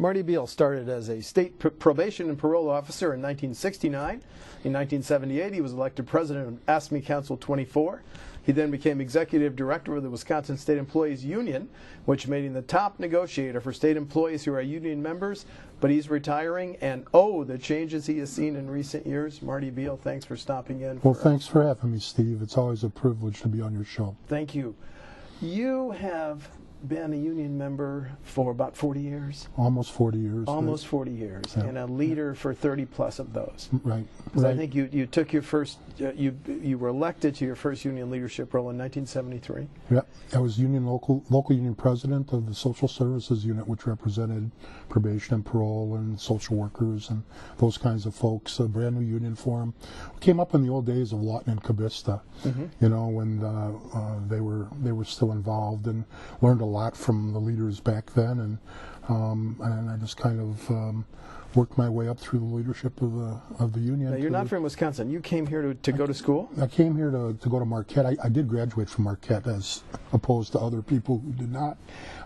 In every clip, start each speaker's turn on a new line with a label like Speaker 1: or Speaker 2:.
Speaker 1: Marty Beil started as a state probation and parole officer in 1969. In 1978, he was elected president of AFSCME Council 24. He then became executive director of the Wisconsin State Employees Union, which made him the top negotiator for state employees who are union members. But he's retiring, and the changes he has seen in recent years. Marty Beil, thanks for stopping in.
Speaker 2: Well, thanks for having me, Steve. It's always a privilege to be on your show.
Speaker 1: Thank you. You have been a union member for about 40 years?
Speaker 2: Almost 40 years.
Speaker 1: Almost 40 years, yeah. And a leader for 30 plus of those.
Speaker 2: Right.
Speaker 1: I think you took your first, you were elected to your first union leadership role in 1973.
Speaker 2: Yeah, I was local union president of the social services unit, which represented probation and parole and social workers and those kinds of folks. A brand new union forum. Came up in the old days of Lawton and Cabista, you know, when they were still involved, and learned a lot from the leaders back then, and I just kind of worked my way up through the leadership of the union.
Speaker 1: Now, you're not from Wisconsin. You came here to go to school?
Speaker 2: I came here to go to Marquette. I did graduate from Marquette, as opposed to other people who did not,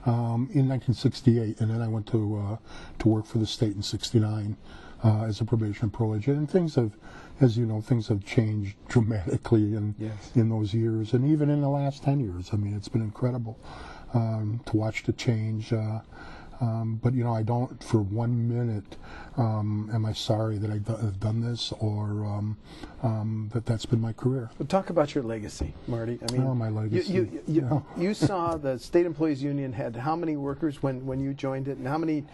Speaker 2: in 1968, and then I went to work for the state in '69 as a probation and parole agent. And things have, as you know, things have changed dramatically in those years, and even in the last 10 years. I mean, it's been incredible to watch the change. But, you know, I don't for 1 minute am I sorry that I've done this, or that's been my career.
Speaker 1: Well, talk about your legacy, Marty. I mean,
Speaker 2: my legacy.
Speaker 1: You saw the State Employees Union had how many workers when you joined it, and how many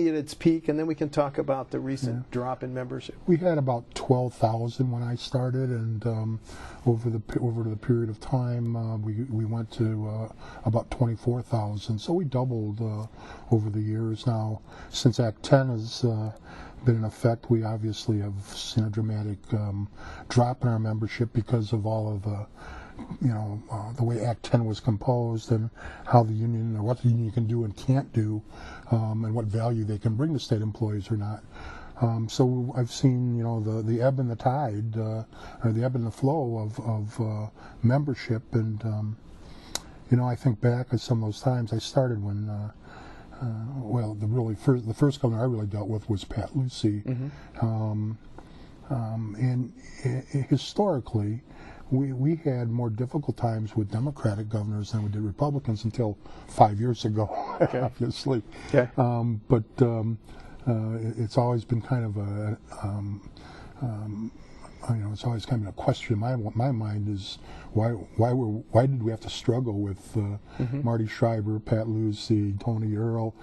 Speaker 1: at its peak, and then we can talk about the recent drop in membership.
Speaker 2: We had about 12,000 when I started, and over the period of time, we went to about 24,000. So we doubled over the years. Now, since Act 10 has been in effect, we obviously have seen a dramatic drop in our membership because of all of the, the way Act 10 was composed, and how the union, or what the union can do and can't do, and what value they can bring to state employees or not. So I've seen, the ebb and the tide, or the ebb and the flow of membership, and I think back at some of those times. I started when, the first governor I really dealt with was Pat Lucy, and historically, we had more difficult times with Democratic governors than we did Republicans until 5 years ago, obviously. Okay. But it's always been kind of a, it's always kind of a question in my mind is why did we have to struggle with Marty Schreiber, Pat Lucy, Tony Earl,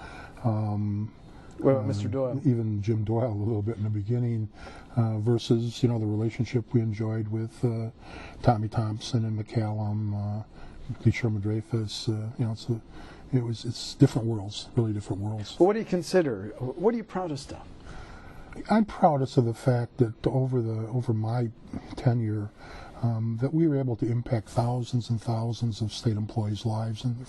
Speaker 1: Mr. Doyle,
Speaker 2: even Jim Doyle a little bit in the beginning, versus the relationship we enjoyed with Tommy Thompson and McCallum, Lee Sherman Dreyfus. It's different worlds, really different worlds.
Speaker 1: Well, what do you consider? What are you proudest of?
Speaker 2: I'm proudest of the fact that over my tenure, that we were able to impact thousands and thousands of state employees' lives and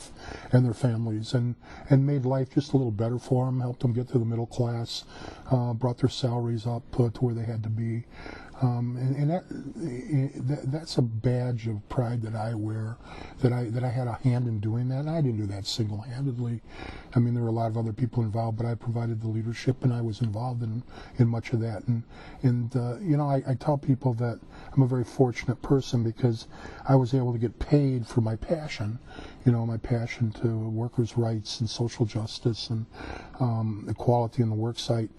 Speaker 2: their families, and made life just a little better for them, helped them get to the middle class, brought their salaries up to where they had to be. And that's a badge of pride that I wear, that I had a hand in doing that. And I didn't do that single-handedly. I mean, there were a lot of other people involved, but I provided the leadership, and I was involved in much of that. And I tell people that I'm a very fortunate person because I was able to get paid for my passion, my passion to workers' rights and social justice and equality in the work site.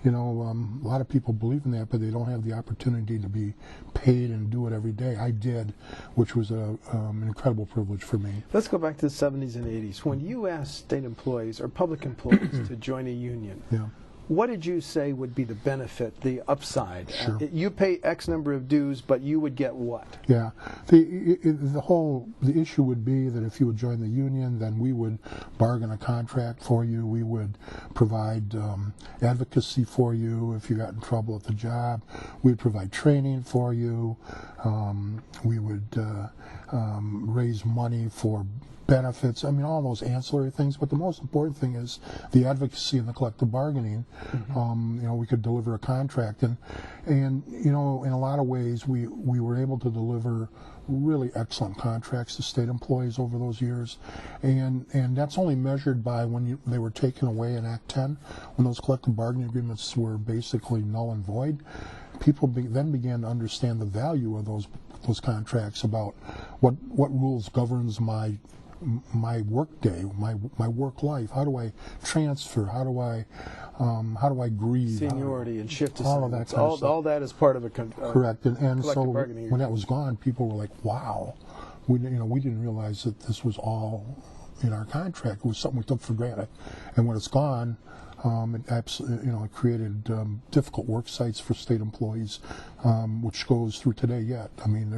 Speaker 2: A lot of people believe in that, but they don't have the opportunity to be paid and do it every day. I did, which was an incredible privilege for me.
Speaker 1: Let's go back to the 70s and 80s. When you asked state employees or public employees to join a union, what did you say would be the benefit, the upside?
Speaker 2: Sure.
Speaker 1: You pay X number of dues, but you would get what?
Speaker 2: Yeah, the issue would be that if you would join the union, then we would bargain a contract for you. We would provide advocacy for you if you got in trouble at the job. We'd provide training for you. We would raise money for benefits. I mean, all those ancillary things, but the most important thing is the advocacy and the collective bargaining. We could deliver a contract, and in a lot of ways we were able to deliver really excellent contracts to state employees over those years, and that's only measured by when they were taken away in Act 10, when those collective bargaining agreements were basically null and void. People then began to understand the value of those contracts, about what rules governs my work day, my work life. How do I transfer? How do I grieve?
Speaker 1: Seniority and shift
Speaker 2: all of that
Speaker 1: assignments.
Speaker 2: kind of stuff.
Speaker 1: All that is part of a
Speaker 2: correct. And so
Speaker 1: bargaining
Speaker 2: when that was gone, people were like, "Wow, we didn't realize that this was all in our contract. It was something we took for granted." And when it's gone, it created difficult work sites for state employees, which goes through today yet. I mean,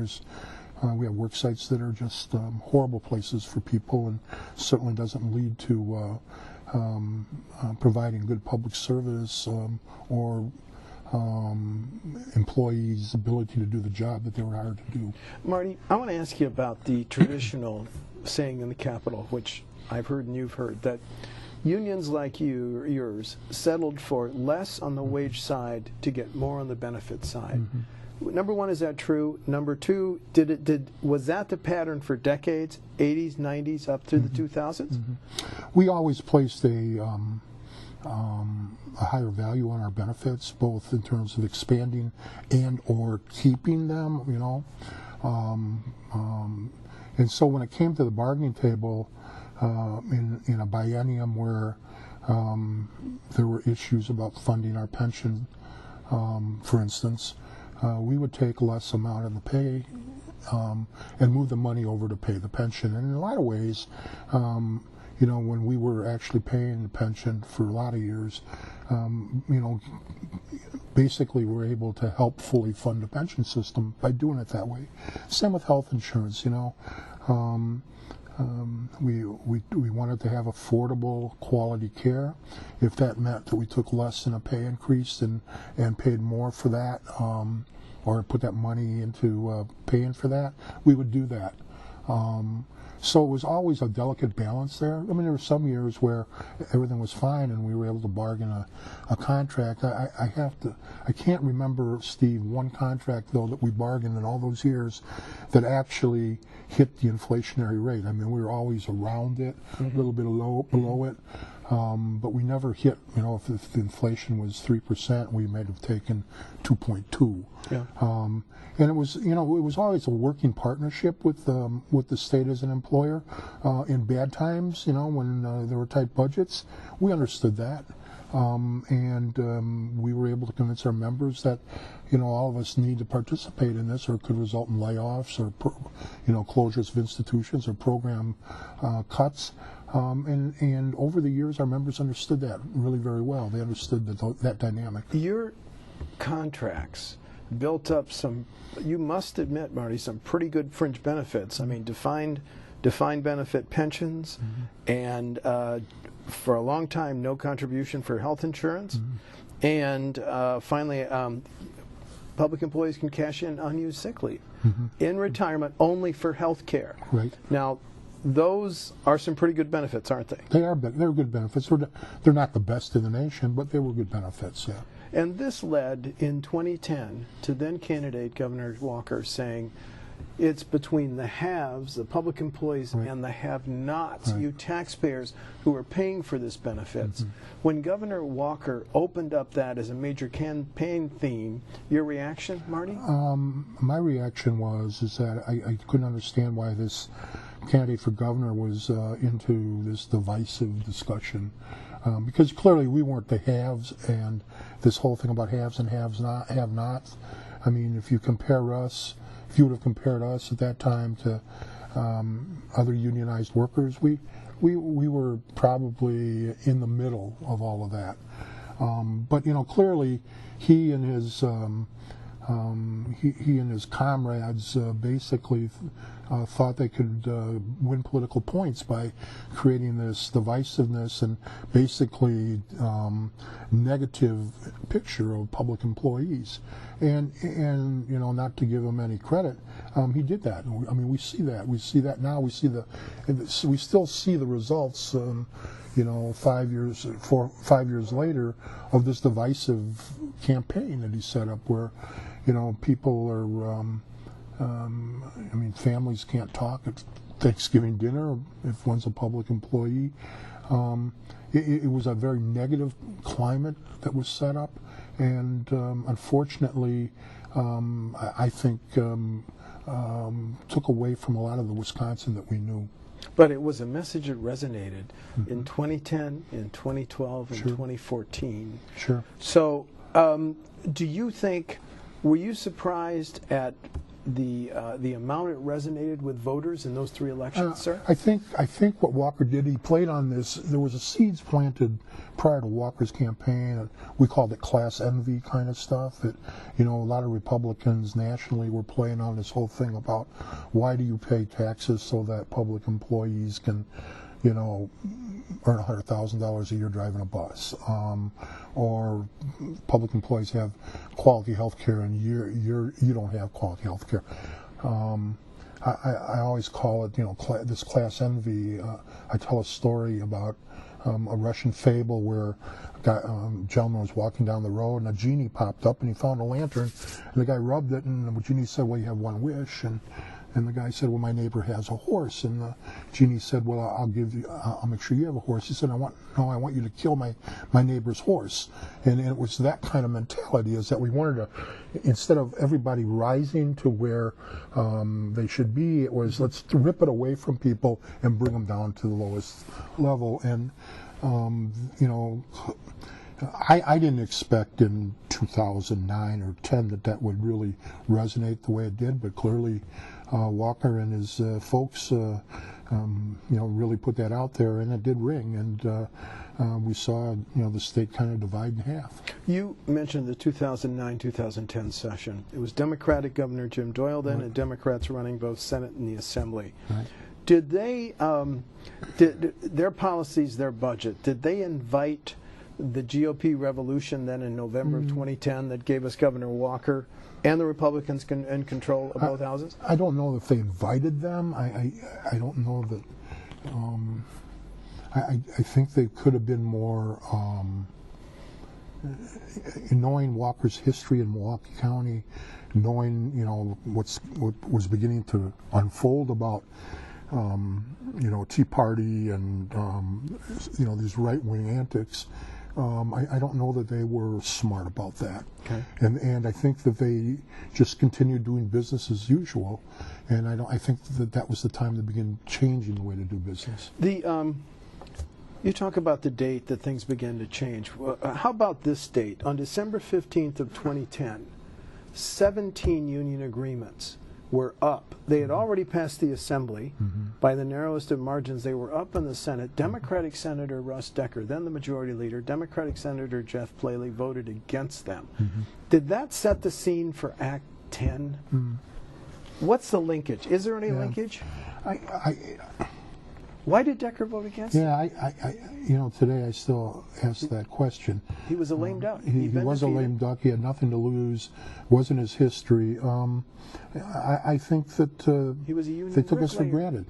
Speaker 2: we have work sites that are just horrible places for people, and certainly doesn't lead to providing good public service or employees' ability to do the job that they were hired to do.
Speaker 1: Marty, I want to ask you about the traditional saying in the Capitol, which I've heard and you've heard, that unions like yours settled for less on the wage side to get more on the benefit side. Mm-hmm. Number one, is that true? Number two, was that the pattern for decades, 80s, 90s, up through the 2000s?
Speaker 2: Mm-hmm. We always placed a higher value on our benefits, both in terms of expanding and or keeping them, and so when it came to the bargaining table in a biennium where there were issues about funding our pension, for instance, we would take less amount of the pay and move the money over to pay the pension. And in a lot of ways, when we were actually paying the pension for a lot of years, basically we're able to help fully fund the pension system by doing it that way. Same with health insurance, we wanted to have affordable, quality care. If that meant that we took less in a pay increase and paid more for that, or put that money into paying for that, we would do that. So it was always a delicate balance there. I mean, there were some years where everything was fine and we were able to bargain a contract. I can't remember, Steve, one contract though that we bargained in all those years that actually hit the inflationary rate. I mean, we were always around it, a little bit below it, but we never hit. If the inflation was 3%, we might have taken 2.2.
Speaker 1: Yeah.
Speaker 2: And it was, it was always a working partnership with the state as an employer. In bad times, when there were tight budgets, we understood that. And we were able to convince our members that, all of us need to participate in this, or it could result in layoffs or, closures of institutions or program cuts. And over the years, our members understood that really very well. They understood that dynamic.
Speaker 1: Your contracts built up you must admit, Marty, some pretty good fringe benefits. I mean, defined benefit pensions, and for a long time, no contribution for health insurance, and finally, public employees can cash in unused sick leave in retirement only for health care.
Speaker 2: Right.
Speaker 1: Now, those are some pretty good benefits, aren't they?
Speaker 2: They are. They're good benefits. They're not the best in the nation, but they were good benefits. Yeah.
Speaker 1: And this led in 2010 to then candidate Governor Walker saying, it's between the haves, the public employees, and the have-nots, you taxpayers who are paying for this benefits. When Governor Walker opened up that as a major campaign theme, your reaction, Marty?
Speaker 2: My reaction was that I couldn't understand why this candidate for governor was into this divisive discussion. Because clearly we weren't the haves, and this whole thing about haves and have-nots. I mean, if you would have compared us at that time to other unionized workers, we were probably in the middle of all of that. But clearly he and his comrades basically thought they could win political points by creating this divisiveness and basically negative picture of public employees. And not to give him any credit, he did that. I mean, we see that. We see that now. We still see the results. 5 years later of this divisive campaign that he set up, where people are I mean, families can't talk at Thanksgiving dinner if one's a public employee. It was a very negative climate that was set up, and unfortunately, I think took away from a lot of the Wisconsin that we knew.
Speaker 1: But it was a message that resonated in 2010, in 2012, and 2014.
Speaker 2: Sure.
Speaker 1: So, do you think, were you surprised at the amount it resonated with voters in those 3 elections, sir?
Speaker 2: I think what Walker did, he played on this. There was a seeds planted prior to Walker's campaign, and we called it class envy kind of stuff. That, you know, a lot of Republicans nationally were playing on this whole thing about why do you pay taxes so that public employees can, you know, earn $100,000 a year driving a bus, or public employees have quality health care and you don't have quality health care. I always call it, you know, this class envy. I tell a story about a Russian fable where a gentleman was walking down the road and a genie popped up and he found a lantern and the guy rubbed it and the genie said, well, you have one wish, and the guy said, well, my neighbor has a horse. And the genie said, well, I'll make sure you have a horse. He said, I want you to kill my neighbor's horse. And it was that kind of mentality, is that we wanted to, instead of everybody rising to where they should be, it was let's rip it away from people and bring them down to the lowest level. And, you know, I didn't expect in 2009 or 10 that would really resonate the way it did, but clearly Walker and his folks, you know, really put that out there, and it did ring, and we saw, you know, the state kind of divide in half.
Speaker 1: You mentioned the 2009-2010 session. It was Democratic Governor Jim Doyle then, and Democrats running both Senate and the Assembly.
Speaker 2: Right.
Speaker 1: Did they, did their policies, their budget, did they invite the GOP revolution then in November of 2010 that gave us Governor Walker and the Republicans in control of both houses?
Speaker 2: I don't know if they invited them. I don't know that. I think they could have been more, knowing Walker's history in Milwaukee County, knowing, you know, what was beginning to unfold about, you know, Tea Party and, you know, these right-wing antics. I don't know that they were smart about that. Okay. And I think that they just continued doing business as usual, and I think that was the time to begin changing the way to do business.
Speaker 1: You talk about the date that things began to change. How about this date? On December 15th of 2010, 17 union agreements were up. They had already passed the Assembly by the narrowest of margins. They were up in the Senate. Democratic Senator Russ Decker, then the Majority Leader, Democratic Senator Jeff Plaley voted against them. Did that set the scene for Act 10? What's the linkage? Is there any linkage? Why did Decker vote against it?
Speaker 2: Yeah, you know, today I still ask that question.
Speaker 1: He was a lame duck.
Speaker 2: He was a lame duck. He had nothing to lose. Wasn't his history. I think that
Speaker 1: he was a union
Speaker 2: they took us for granted.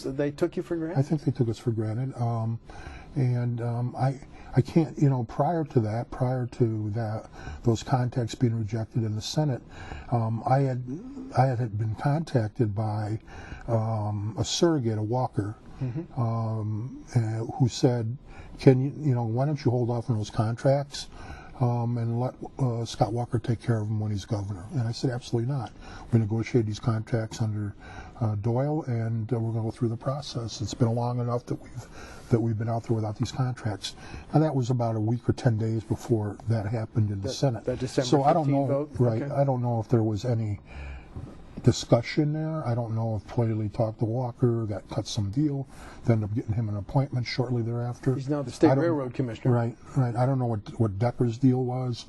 Speaker 1: They took you for granted?
Speaker 2: I think they took us for granted. I can't, you know, prior to that, those contacts being rejected in the Senate, I had been contacted by a surrogate, a Walker, who said, you know, why don't you hold off on those contracts and let Scott Walker take care of them when he's governor? And I said, absolutely not. We negotiated these contracts under Doyle, and we're going to go through the process. It's been long enough that we've been out there without these contracts. And that was about a week or 10 days before that happened in the Senate.
Speaker 1: That December
Speaker 2: so I don't know,
Speaker 1: vote?
Speaker 2: Right?
Speaker 1: Okay.
Speaker 2: I don't know if there was any discussion there. I don't know if Plaley talked to Walker, that cut some deal, then ended up getting him an appointment shortly thereafter.
Speaker 1: He's now the state railroad commissioner.
Speaker 2: Right. I don't know what Decker's deal was.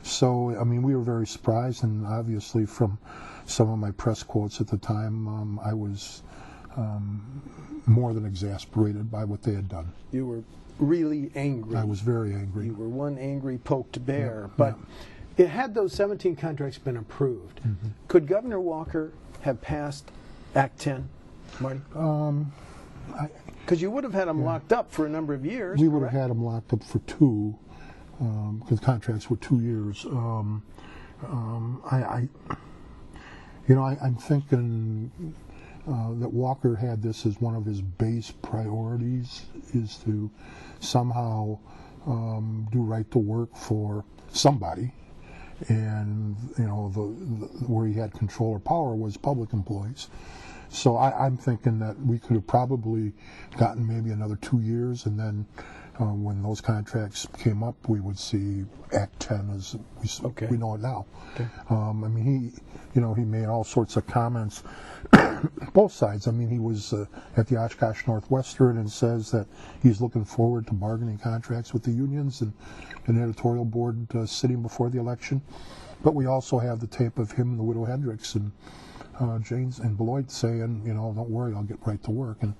Speaker 2: So, I mean, we were very surprised, and obviously from some of my press quotes at the time, I was more than exasperated by what they had done.
Speaker 1: You were really angry.
Speaker 2: I was very angry.
Speaker 1: You were one angry poked bear. But had those 17 contracts been approved, could Governor Walker have passed Act 10, Marty? Because you would have had them locked up for a number of years.
Speaker 2: We would have had them locked up for 2, because contracts were 2 years. You know, I'm thinking that Walker had this as one of his base priorities, is to somehow do right to work for somebody. And, you know, where he had control or power was public employees. So I'm thinking that we could have probably gotten maybe another 2 years, and then when those contracts came up, we would see Act 10 as we know it now. Okay. I mean, he made all sorts of comments, both sides. I mean, he was at the Oshkosh Northwestern and says that he's looking forward to bargaining contracts with the unions and an editorial board sitting before the election. But we also have the tape of him and the widow Hendricks and James and Beloit saying, you know, don't worry, I'll get right to work. And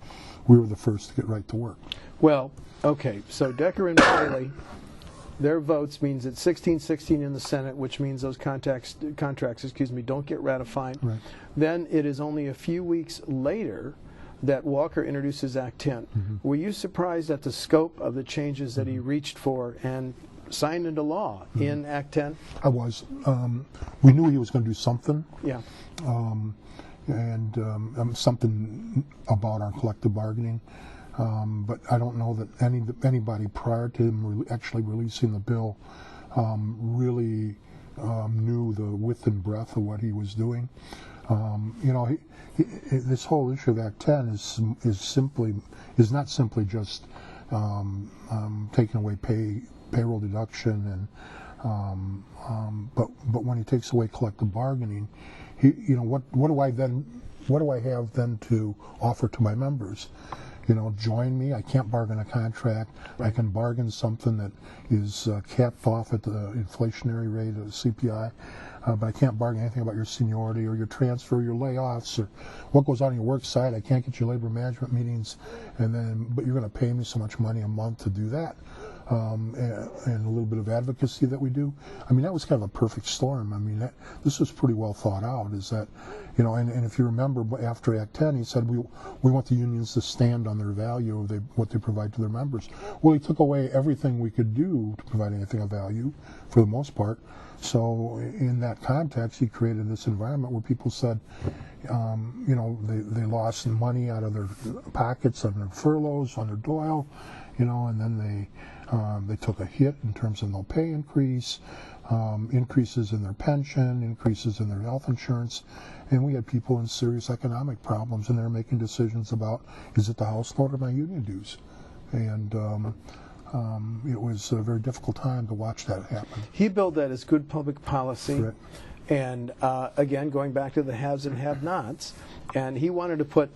Speaker 2: we were the first to get right to work.
Speaker 1: Well, okay, so Decker and Beil, their votes means it's 16-16 in the Senate, which means those contracts, don't get ratified.
Speaker 2: Right.
Speaker 1: Then it is only a few weeks later that Walker introduces Act 10. Mm-hmm. Were you surprised at the scope of the changes that he reached for and signed into law in Act 10?
Speaker 2: I was. We knew he was going to do something.
Speaker 1: Yeah.
Speaker 2: And something about our collective bargaining. But I don't know that anybody prior to him actually releasing the bill really knew the width and breadth of what he was doing. You know, this whole issue of Act 10 is not simply just taking away payroll deduction but when he takes away collective bargaining, what do I have then to offer to my members? You know, join me. I can't bargain a contract. I can bargain something that is capped off at the inflationary rate of CPI, but I can't bargain anything about your seniority or your transfer, or your layoffs, or what goes on your work site. I can't get you labor management meetings, but you're going to pay me so much money a month to do that. And a little bit of advocacy that we do. I mean, that was kind of a perfect storm. I mean, this was pretty well thought out. Is that, you know, and if you remember, after Act 10, he said we want the unions to stand on their value of what they provide to their members. Well, he took away everything we could do to provide anything of value, for the most part. So in that context, he created this environment where people said, you know, they lost money out of their pockets on their furloughs, on their dole, you know, and then they took a hit in terms of no pay increase, increases in their pension, increases in their health insurance, and we had people in serious economic problems, and they're making decisions about, is it the house note or my union dues? And it was a very difficult time to watch that happen.
Speaker 1: He billed that as good public policy.
Speaker 2: Correct.
Speaker 1: And again, going back to the haves and have-nots, and he wanted to put,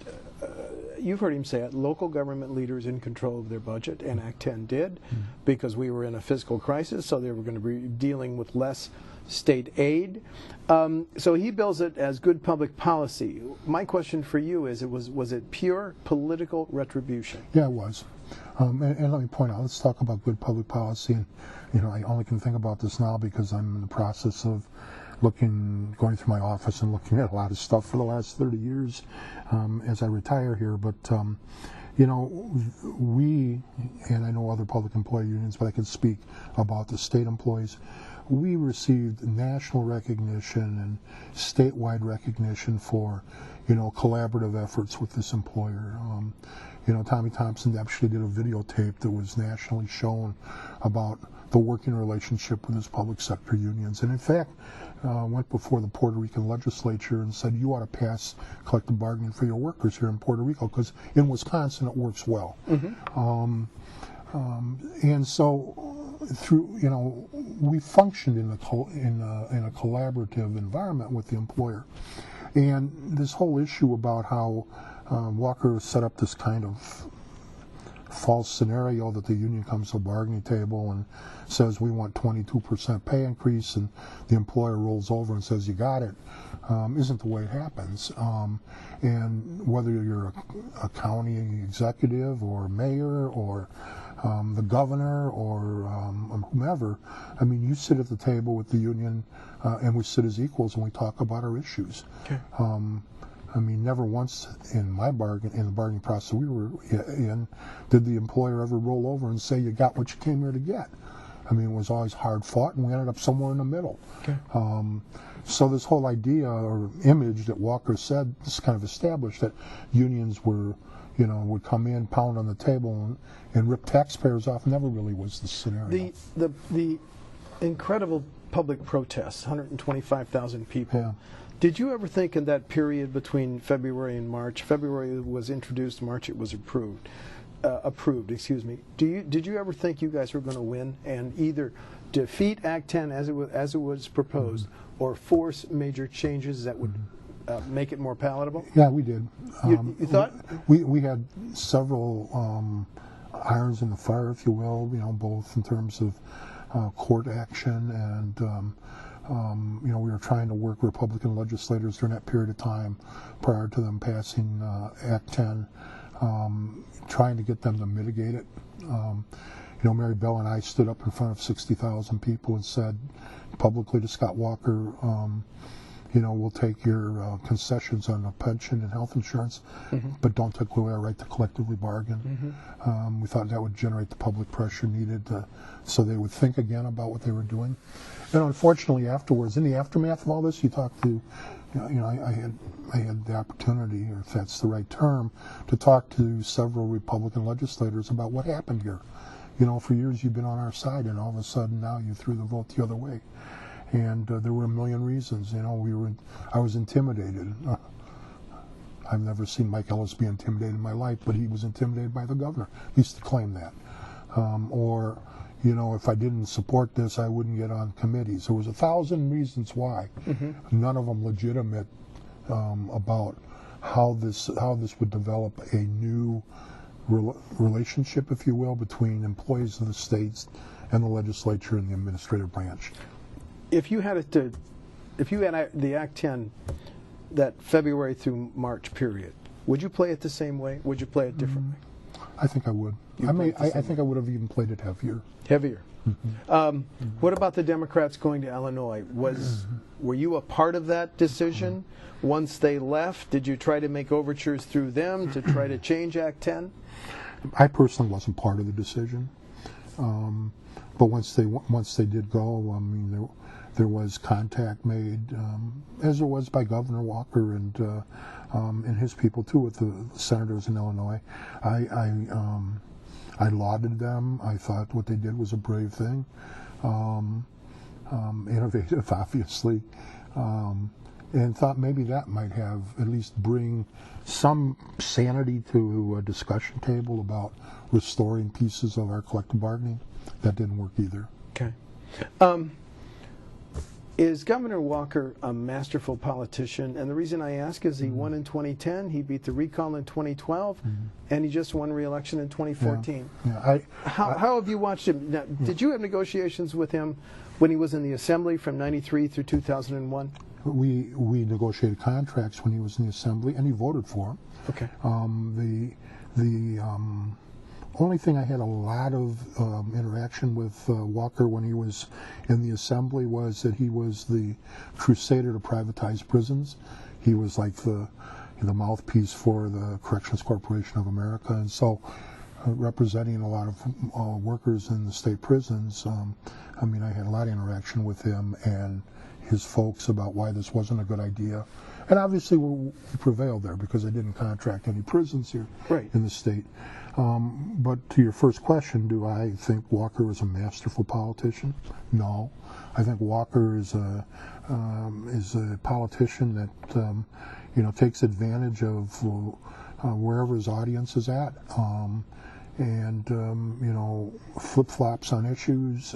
Speaker 1: you've heard him say it, local government leaders in control of their budget, and Act 10 did, because we were in a fiscal crisis, so they were going to be dealing with less state aid. So he bills it as good public policy. My question for you is, was it pure political retribution?
Speaker 2: Yeah, it was. And let me point out, let's talk about good public policy. And, you know, I only can think about this now because I'm in the process of going through my office and looking at a lot of stuff for the last 30 years as I retire here. But, you know, and I know other public employee unions, but I can speak about the state employees. We received national recognition and statewide recognition for, you know, collaborative efforts with this employer. You know, Tommy Thompson actually did a videotape that was nationally shown about the working relationship with his public sector unions, and in fact went before the Puerto Rican legislature and said, you ought to pass collective bargaining for your workers here in Puerto Rico, because in Wisconsin it works well. Mm-hmm. And so through, you know, we functioned in a collaborative environment with the employer. And this whole issue about how Walker set up this kind of false scenario that the union comes to a bargaining table and says we want 22% pay increase, and the employer rolls over and says you got it, isn't the way it happens. And whether you're a county executive or mayor or the governor or whomever, I mean, you sit at the table with the union and we sit as equals and we talk about our issues. Okay. I mean, never once in the bargaining process we were in, did the employer ever roll over and say, you got what you came here to get. I mean, it was always hard fought, and we ended up somewhere in the middle.
Speaker 1: Okay.
Speaker 2: So this whole idea or image that Walker said, this kind of established that unions were, would come in, pound on the table, and rip taxpayers off, never really was the scenario.
Speaker 1: The incredible public protests, 125,000 people.
Speaker 2: Yeah.
Speaker 1: Did you ever think in that period between February and March, February was introduced, March it was approved, excuse me. Did you ever think you guys were going to win and either defeat Act 10 as it was proposed, or force major changes that would make it more palatable?
Speaker 2: Yeah, we did.
Speaker 1: You thought?
Speaker 2: We had several irons in the fire, if you will, both in terms of court action and we were trying to work Republican legislators during that period of time prior to them passing Act 10, trying to get them to mitigate it. Mary Beil and I stood up in front of 60,000 people and said publicly to Scott Walker, we'll take your concessions on the pension and health insurance, but don't take away our right to collectively bargain. We thought that would generate the public pressure needed so they would think again about what they were doing. And unfortunately, afterwards, in the aftermath of all this, you talk to, I had the opportunity, or if that's the right term, to talk to several Republican legislators about what happened here. For years you've been on our side, and all of a sudden now you threw the vote the other way. And there were a million reasons. I was intimidated. I've never seen Mike Ellis be intimidated in my life, but he was intimidated by the governor. He used to claim that. If I didn't support this, I wouldn't get on committees. There was 1,000 reasons why. None of them legitimate about how this would develop a new relationship, if you will, between employees of the states and the legislature and the administrative branch.
Speaker 1: If you had the Act 10, that February through March period, would you play it the same way? Would you play it differently?
Speaker 2: I think I would. I think I would have even played it heavier.
Speaker 1: Heavier. What about the Democrats going to Illinois? Were you a part of that decision? Once they left, did you try to make overtures through them to try to change Act 10?
Speaker 2: I personally wasn't part of the decision, but once they did go, there was contact made, as there was by Governor Walker and his people too, with the senators in Illinois. I lauded them. I thought what they did was a brave thing, innovative, obviously, and thought maybe that might have at least bring some sanity to a discussion table about restoring pieces of our collective bargaining. That didn't work either.
Speaker 1: Okay. Is Governor Walker a masterful politician? And the reason I ask is he won in 2010, he beat the recall in 2012, and he just won re-election in 2014.
Speaker 2: Yeah.
Speaker 1: How have you watched him? Now, did you have negotiations with him when he was in the Assembly from 93 through 2001?
Speaker 2: We negotiated contracts when he was in the Assembly, and he voted for them.
Speaker 1: Okay.
Speaker 2: The only thing I had a lot of interaction with Walker when he was in the Assembly was that he was the crusader to privatize prisons. He was like the mouthpiece for the Corrections Corporation of America, and so representing a lot of workers in the state prisons, I had a lot of interaction with him and his folks about why this wasn't a good idea. And obviously we prevailed there because they didn't contract any prisons here in the state. But to your first question, do I think Walker is a masterful politician? No. I think Walker is a politician that takes advantage of wherever his audience is at, and flip-flops on issues.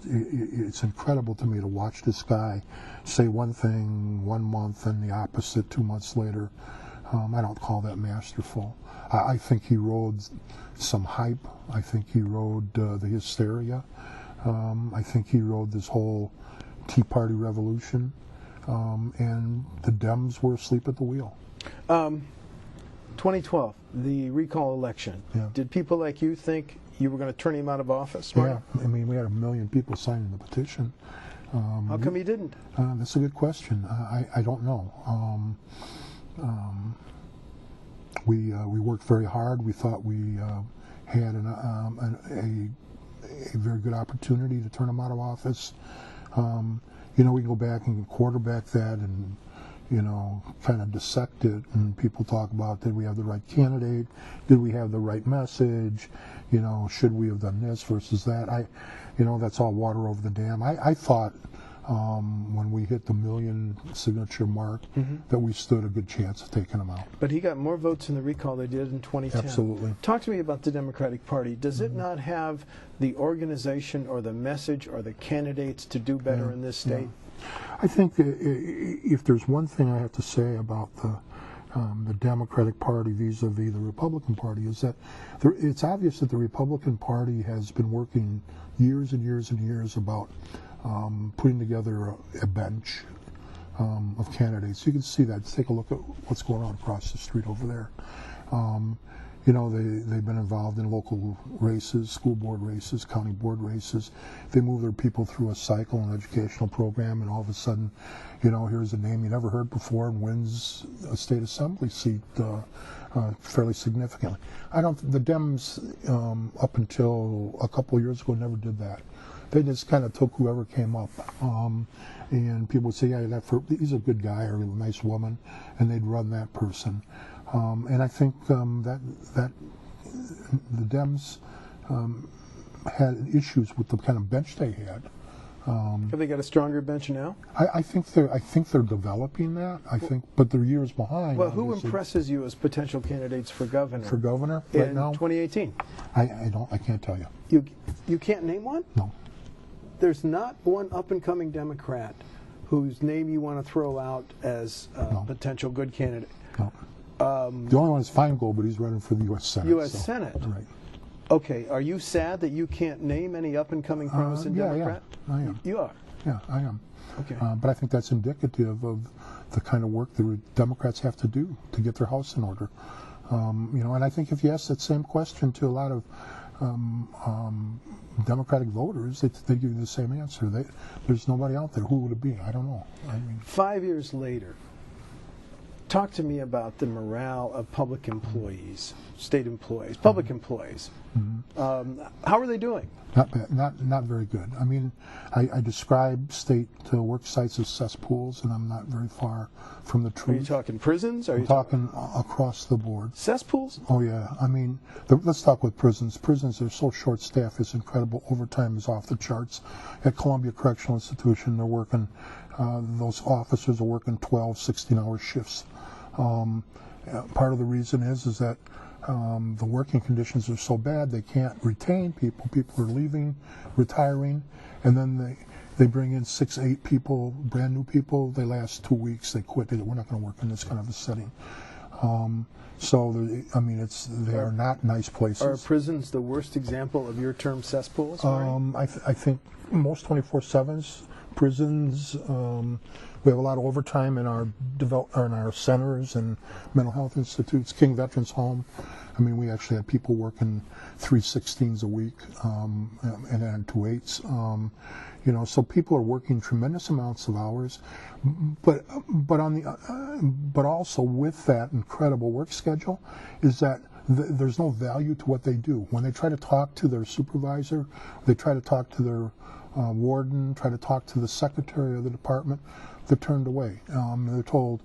Speaker 2: It's incredible to me to watch this guy say one thing 1 month and the opposite 2 months later. I don't call that masterful. I think he rode some hype. I think he rode the hysteria. I think he rode this whole Tea Party revolution. And the Dems were asleep at the wheel.
Speaker 1: 2012, the recall election.
Speaker 2: Yeah.
Speaker 1: Did people like you think you were going to turn him out of office?
Speaker 2: Yeah, we had 1 million people signing the petition.
Speaker 1: How come you didn't? That's
Speaker 2: a good question. I don't know. We worked very hard. We thought we had a very good opportunity to turn him out of office. We can go back and quarterback that and, kind of dissect it, and people talk about, did we have the right candidate? Did we have the right message? Should we have done this versus that? That's all water over the dam. I thought when we hit the 1 million signature mark that we stood a good chance of taking him out.
Speaker 1: But he got more votes in the recall they did in 2010.
Speaker 2: Absolutely.
Speaker 1: Talk to me about the Democratic Party. Does it not have the organization or the message or the candidates to do better in this state?
Speaker 2: Yeah. I think if there's one thing I have to say about the Democratic Party vis-a-vis the Republican Party is that it's obvious that the Republican Party has been working years and years and years about putting together a bench of candidates. You can see that. Take a look at what's going on across the street over there. They've been involved in local races, school board races, county board races. They move their people through a cycle, an educational program, and all of a sudden, here's a name you never heard before and wins a state assembly seat fairly significantly. The Dems, up until a couple of years ago, never did that. They just kind of took whoever came up. And people would say, yeah, he's a good guy or a nice woman, and they'd run that person. And I think that the Dems had issues with the kind of bench they had.
Speaker 1: Have they got a stronger bench now?
Speaker 2: I think they're developing that. But they're years behind.
Speaker 1: Well, who impresses you as potential candidates for governor?
Speaker 2: For governor right now?
Speaker 1: In 2018?
Speaker 2: I can't tell you.
Speaker 1: You can't name one?
Speaker 2: No.
Speaker 1: There's not one up-and-coming Democrat whose name you want to throw out as a potential good candidate.
Speaker 2: No. The only one is Feingold, but he's running for the U.S. Senate.
Speaker 1: U.S. Senate?
Speaker 2: Right.
Speaker 1: Okay. Are you sad that you can't name any up-and-coming promising Democrat?
Speaker 2: Yeah, I am.
Speaker 1: You are?
Speaker 2: Yeah, I am.
Speaker 1: Okay.
Speaker 2: But I think that's indicative of the kind of work the Democrats have to do to get their house in order. And I think if you ask that same question to a lot of Democratic voters, they give you the same answer. There's nobody out there. Who would it be? I don't know.
Speaker 1: 5 years later, talk to me about the morale of public employees, state employees, public employees. How are they doing?
Speaker 2: Not bad. Not very good. I describe state work sites as cesspools, and I'm not very far from the truth.
Speaker 1: Are you talking prisons?
Speaker 2: I'm talking across the board.
Speaker 1: Cesspools?
Speaker 2: Oh yeah. Let's talk with prisons. Prisons are so short-staffed. It's incredible. Overtime is off the charts. At Columbia Correctional Institution, they're working. Those officers are working 12, 16-hour shifts. Part of the reason is that the working conditions are so bad they can't retain people. People are leaving, retiring, and then they bring in 6, 8 people, brand new people. They last 2 weeks. They quit. We're not going to work in this kind of a setting. They are not nice places.
Speaker 1: Are prisons the worst example of your term cesspools?
Speaker 2: I think most 24/7s, prisons. We have a lot of overtime in our centers and mental health institutes. King Veterans Home. We actually had people working 3 16s a week and then 2 8s. So people are working tremendous amounts of hours, but also with that incredible work schedule is that there's no value to what they do. When they try to talk to their supervisor, they try to talk to their warden, try to talk to the secretary of the department, they're turned away. They're told,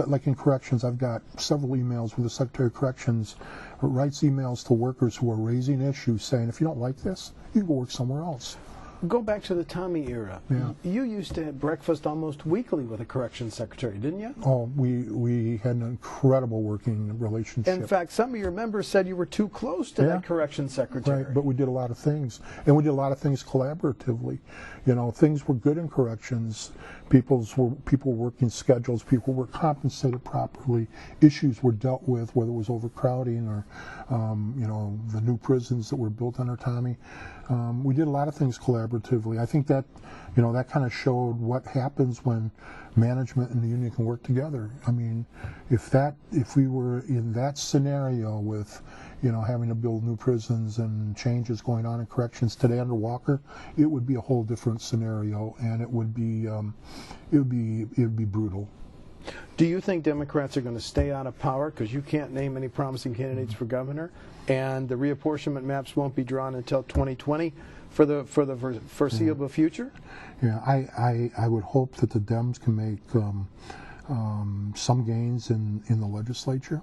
Speaker 2: like in corrections, I've got several emails where the Secretary of Corrections writes emails to workers who are raising issues saying, if you don't like this, you can go work somewhere else.
Speaker 1: Go back to the Tommy era.
Speaker 2: Yeah.
Speaker 1: You used to have breakfast almost weekly with a corrections secretary, didn't you?
Speaker 2: Oh, we had an incredible working relationship.
Speaker 1: In fact, some of your members said you were too close to that corrections secretary.
Speaker 2: Right, but we did a lot of things. And we did a lot of things collaboratively. Things were good in corrections. People were working schedules. People were compensated properly. Issues were dealt with, whether it was overcrowding or, the new prisons that were built under Tommy. We did a lot of things collaboratively. I think that, that kind of showed what happens when management and the union can work together. If we were in that scenario with, having to build new prisons and changes going on in corrections today under Walker, it would be a whole different scenario, and it would be brutal.
Speaker 1: Do you think Democrats are going to stay out of power because you can't name any promising candidates for governor, and the reapportionment maps won't be drawn until 2020 for the foreseeable future?
Speaker 2: Yeah, I would hope that the Dems can make some gains in the legislature.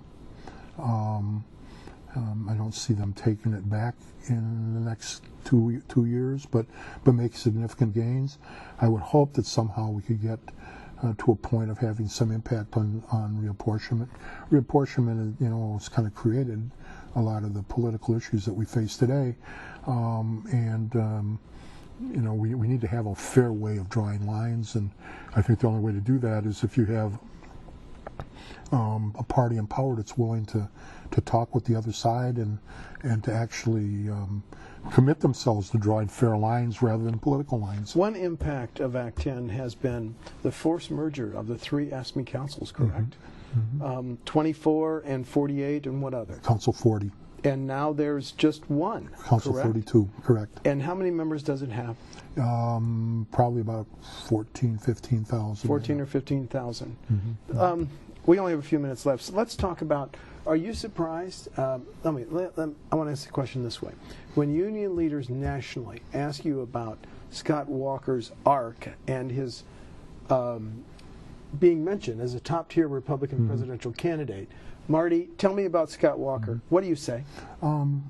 Speaker 2: I don't see them taking it back in the next two years, but make significant gains. I would hope that somehow we could get to a point of having some impact on reapportionment. Reapportionment, has kind of created a lot of the political issues that we face today, we need to have a fair way of drawing lines, and I think the only way to do that is if you have a party in power that's willing to talk with the other side and to actually commit themselves to drawing fair lines rather than political lines.
Speaker 1: One impact of Act 10 has been the forced merger of the three AFSCME councils, correct? Mm-hmm. 24 and 48 and what other?
Speaker 2: Council 40.
Speaker 1: And now there's just one,
Speaker 2: Council
Speaker 1: correct?
Speaker 2: 42, correct.
Speaker 1: And how many members does it have?
Speaker 2: Probably about 15,000.
Speaker 1: 14 or 15,000.
Speaker 2: Mm-hmm.
Speaker 1: We only have a few minutes left, so let's talk about, are you surprised? I want to ask the question this way. When union leaders nationally ask you about Scott Walker's arc and his being mentioned as a top-tier Republican presidential candidate, Marty, tell me about Scott Walker. What do you say?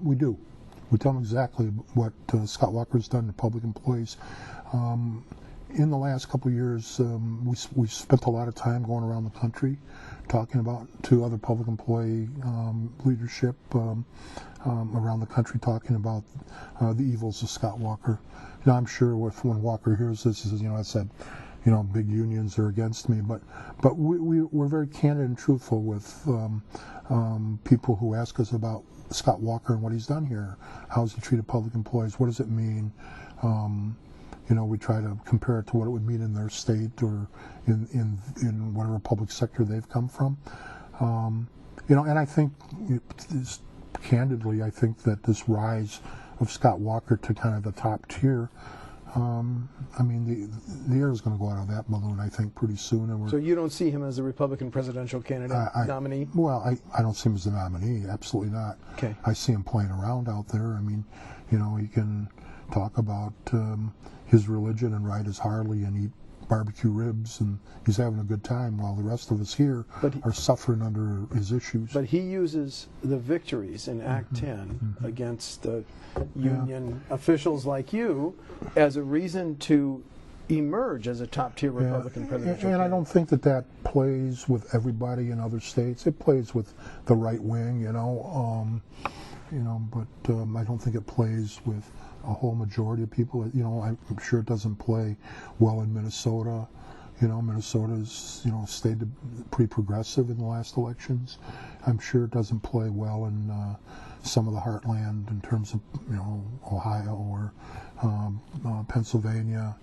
Speaker 2: We do. We tell them exactly what Scott Walker's done to public employees. In the last couple of years, we spent a lot of time going around the country talking to other public employee leadership around the country, talking about the evils of Scott Walker. I'm sure when Walker hears this, he says, I said, big unions are against me, but we're very candid and truthful with people who ask us about Scott Walker and what he's done here. How's he treated public employees? What does it mean? We try to compare it to what it would mean in their state or in whatever public sector they've come from. And I think, candidly, I think that this rise of Scott Walker to kind of the top tier, the air is going to go out of that balloon, I think, pretty soon. And
Speaker 1: so you don't see him as a Republican presidential candidate nominee?
Speaker 2: Well, I don't see him as a nominee, absolutely not.
Speaker 1: Okay.
Speaker 2: I see him playing around out there. He can talk about his religion and ride his Harley and eat barbecue ribs, and he's having a good time while the rest of us here are suffering under his issues.
Speaker 1: But he uses the victories in Act 10 against union officials like you as a reason to emerge as a top-tier Republican presidential candidate.
Speaker 2: I don't think that plays with everybody in other states. It plays with the right wing, but I don't think it plays with a whole majority of people. I'm sure it doesn't play well in Minnesota. Minnesota's stayed pretty progressive in the last elections. I'm sure it doesn't play well in some of the heartland in terms of Ohio or Pennsylvania.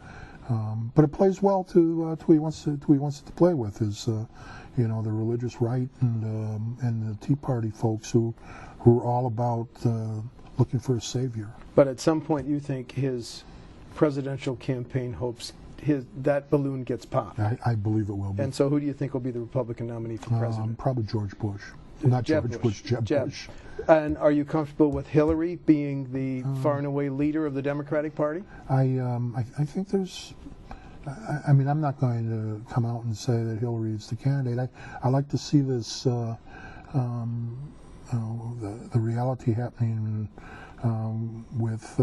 Speaker 2: But it plays well to who he wants it to play with is the religious right and the Tea Party folks who are all about looking for a savior.
Speaker 1: But at some point, you think his presidential campaign hopes that balloon gets popped?
Speaker 2: I believe it will be.
Speaker 1: And so, who do you think will be the Republican nominee for president?
Speaker 2: Probably George Bush. Not George Bush, Jeb Bush.
Speaker 1: And are you comfortable with Hillary being the far and away leader of the Democratic Party?
Speaker 2: I think there's. I'm not going to come out and say that Hillary is the candidate. I like to see this. The reality happening with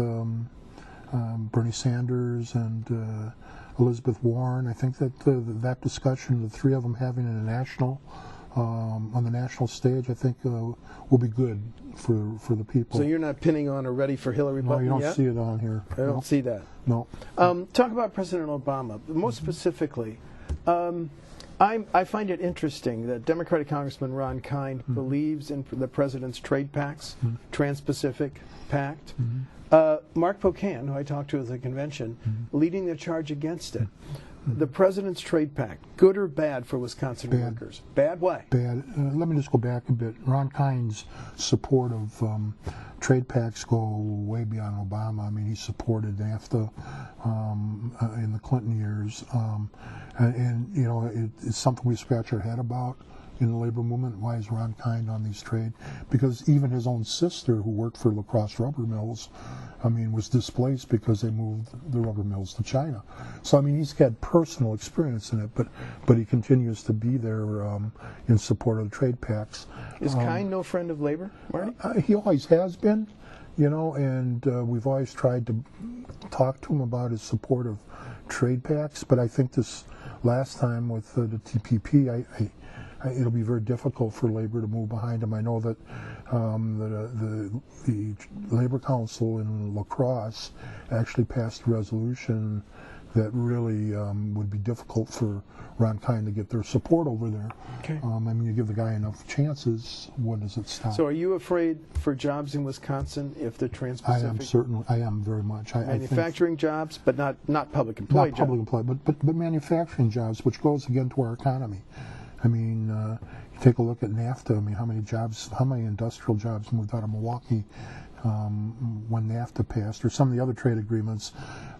Speaker 2: Bernie Sanders and Elizabeth Warren. I think that that discussion, the three of them having it on the national stage, I think will be good for the people.
Speaker 1: So you're not pinning on a ready for Hillary button yet?
Speaker 2: No, you don't see it on here.
Speaker 1: I don't see that.
Speaker 2: No.
Speaker 1: Talk about President Obama. Most specifically, I find it interesting that Democratic Congressman Ron Kind believes in the president's trade pacts, Trans-Pacific Pact. Mark Pocan, who I talked to at the convention, leading the charge against it. The president's trade pact, good or bad for Wisconsin workers? Bad way?
Speaker 2: Bad. Let me just go back a bit. Ron Kind's support of trade pacts go way beyond Obama. I mean, he supported NAFTA in the Clinton years, and you know, it's something we scratch our head about in the labor movement. Why is Ron kind on these trade? Because even his own sister, who worked for La Crosse rubber mills, I mean, was displaced because they moved the rubber mills to China. So I mean, he's had personal experience in it, but he continues to be there in support of the trade pacts.
Speaker 1: Is Kind no friend of labor, Marty?
Speaker 2: He always has been, you know, and we've always tried to talk to him about his support of trade pacts. But I think this last time with the TPP, it'll be very difficult for labor to move behind him. I know that the Labor Council in La Crosse actually passed a resolution that really would be difficult for Ron Kind to get their support over there.
Speaker 1: Okay.
Speaker 2: I mean, you give the guy enough chances, what does it stop?
Speaker 1: So are you afraid for jobs in Wisconsin if the Trans-Pacific?
Speaker 2: I am very much.
Speaker 1: Manufacturing jobs, but not public
Speaker 2: I think,
Speaker 1: employee
Speaker 2: not
Speaker 1: jobs.
Speaker 2: public employee, but manufacturing jobs, which goes again to our economy. I mean, you take a look at NAFTA. I mean, how many industrial jobs moved out of Milwaukee when NAFTA passed, or some of the other trade agreements?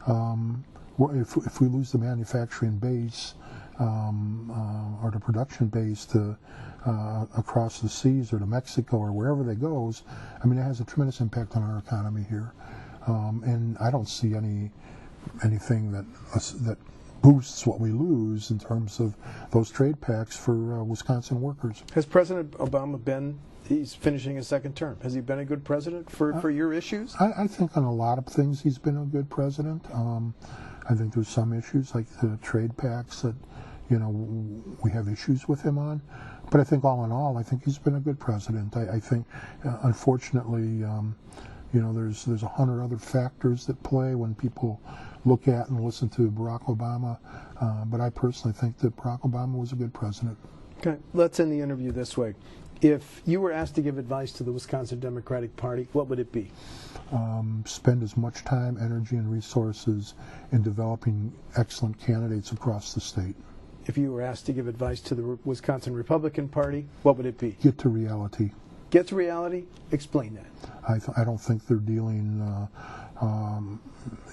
Speaker 2: If we lose the manufacturing base or the production base to across the seas or to Mexico or wherever that goes, I mean, it has a tremendous impact on our economy here. And I don't see anything that boosts what we lose in terms of those trade pacts for Wisconsin workers.
Speaker 1: Has President Obama he's finishing his second term, has he been a good president for your issues?
Speaker 2: I think on a lot of things he's been a good president. I think there's some issues like the trade pacts that, you know, we have issues with him on. But I think all in all, I think he's been a good president. I think, unfortunately, you know, there's 100 other factors that play when people look at and listen to Barack Obama. But I personally think that Barack Obama was a good president.
Speaker 1: Okay, let's end the interview this way. If you were asked to give advice to the Wisconsin Democratic Party, what would it be? Spend as much time, energy, and resources in developing excellent candidates across the state. If you were asked to give advice to the Wisconsin Republican Party, what would it be? Get to reality. Get to reality? Explain that. I don't think they're dealing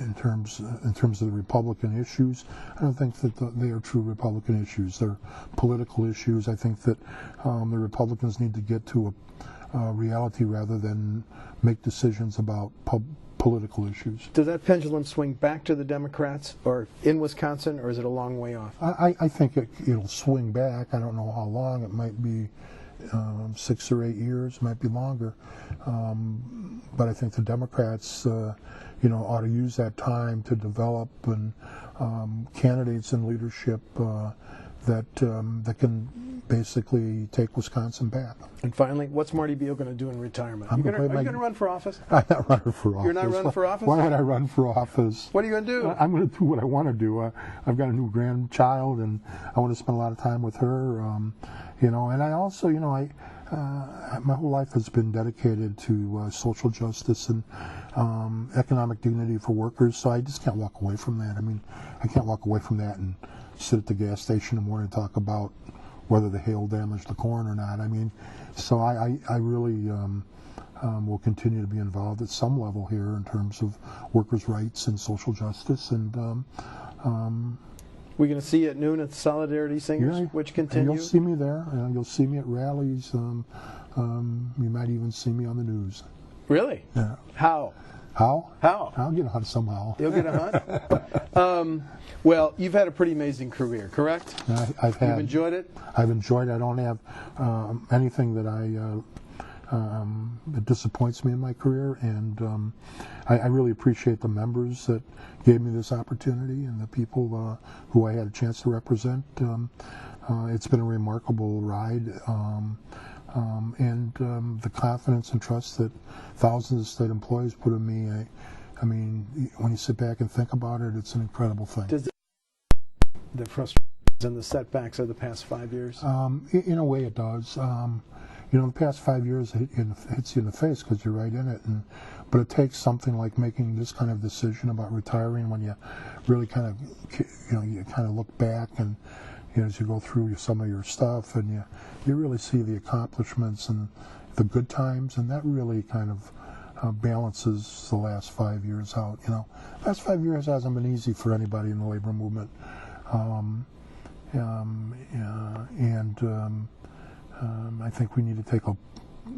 Speaker 1: in terms of the Republican issues. I don't think that they are true Republican issues. They're political issues. I think that the Republicans need to get to a reality rather than make decisions about political issues. Does that pendulum swing back to the Democrats or in Wisconsin, or is it a long way off? I think it'll swing back. I don't know how long. It might be 6 or 8 years, might be longer. But I think the Democrats, you know, ought to use that time to develop candidates in leadership that can basically take Wisconsin back. And finally, what's Marty Beil going to do in retirement? Are you going to run for office? I'm not running for office. You're not running for office? Why would I run for office? What are you going to do? I'm going to do what I want to do. I've got a new grandchild, and I want to spend a lot of time with her. You know, and I also, you know, my whole life has been dedicated to social justice and economic dignity for workers, so I just can't walk away from that. I mean, I can't walk away from that and sit at the gas station in the morning and talk about whether the hail damaged the corn or not. I mean, so I really will continue to be involved at some level here in terms of workers' rights and social justice. And we're going to see you at noon at the Solidarity Singers, which continue. You'll see me there. You'll see me at rallies. You might even see me on the news. Really? Yeah. How? How? How? I'll get a hunt somehow. You'll get a hunt? Well, you've had a pretty amazing career, correct? You've enjoyed it? I've enjoyed it. I don't have anything that that disappoints me in my career, and I really appreciate the members that gave me this opportunity and the people who I had a chance to represent. It's been a remarkable ride. And the confidence and trust that thousands of state employees put in me, I mean, when you sit back and think about it, it's an incredible thing. Does the frustrations and the setbacks of the past 5 years? In a way it does. You know, the past 5 years it hits you in the face because you're right in it. But it takes something like making this kind of decision about retiring when you really kind of, you know, you kind of look back and, you know, as you go through some of your stuff, and you really see the accomplishments and the good times, and that really kind of
Speaker 2: balances the last 5 years out. Last 5 years hasn't been easy for anybody in the labor movement, I think we need to take a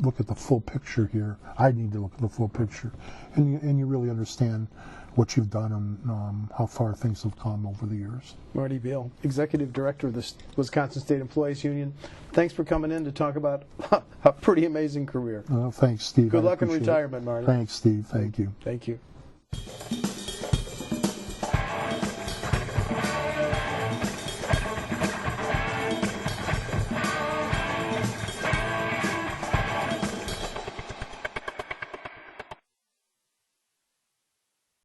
Speaker 2: look at the full picture here. I need to look at the full picture, and you really understand what you've done and how far things have come over the years.
Speaker 1: Marty Beil, Executive Director of the Wisconsin State Employees Union. Thanks for coming in to talk about a pretty amazing career.
Speaker 2: Thanks, Steve.
Speaker 1: Good luck in retirement, Marty.
Speaker 2: Thanks, Steve. Thank you.
Speaker 1: Thank you.